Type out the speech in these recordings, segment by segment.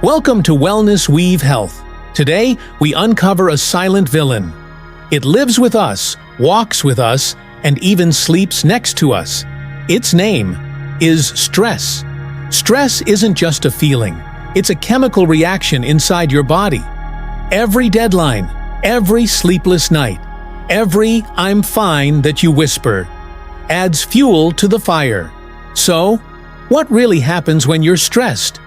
Welcome to Wellness Weave Health. Today, we uncover a silent villain. It lives with us, walks with us, and even sleeps next to us. Its name is stress. Stress isn't just a feeling. It's a chemical reaction inside your body. Every deadline, every sleepless night, every "I'm fine" that you whisper, adds fuel to the fire. So, what really happens when you're stressed?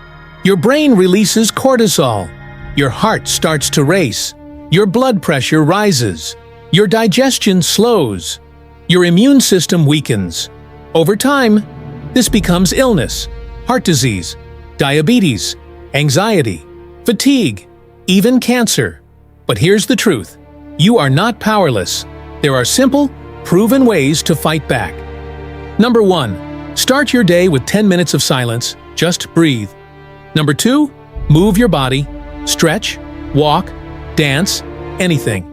Your brain releases cortisol. Your heart starts to race. Your blood pressure rises. Your digestion slows. Your immune system weakens. Over time, this becomes illness, heart disease, diabetes, anxiety, fatigue, even cancer. But here's the truth. You are not powerless. There are simple, proven ways to fight back. Number 1. Start your day with 10 minutes of silence. Just breathe. Number 2. Move your body. Stretch, walk, dance, anything.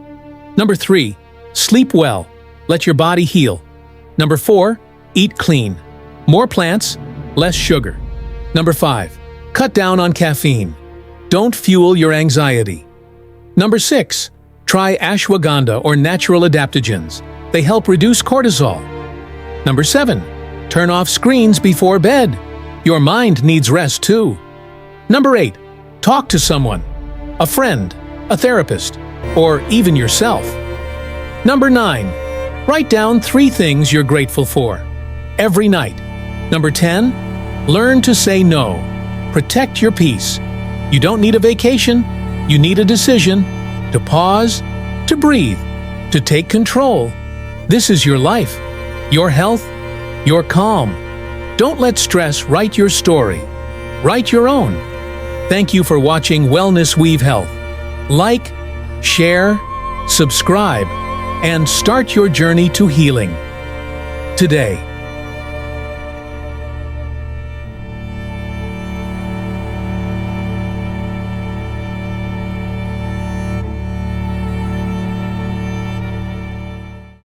Number 3. Sleep well. Let your body heal. Number 4. Eat clean. More plants, less sugar. Number 5. Cut down on caffeine. Don't fuel your anxiety. Number 6. Try ashwagandha or natural adaptogens. They help reduce cortisol. Number 7. Turn off screens before bed. Your mind needs rest too. Number 8. Talk to someone, a friend, a therapist, or even yourself. Number 9. Write down 3 things you're grateful for every night. Number 10. Learn to say no. Protect your peace. You don't need a vacation. You need a decision to pause, to breathe, to take control. This is your life, your health, your calm. Don't let stress write your story. Write your own. Thank you for watching Wellness Weave Health. Like, share, subscribe, and start your journey to healing today.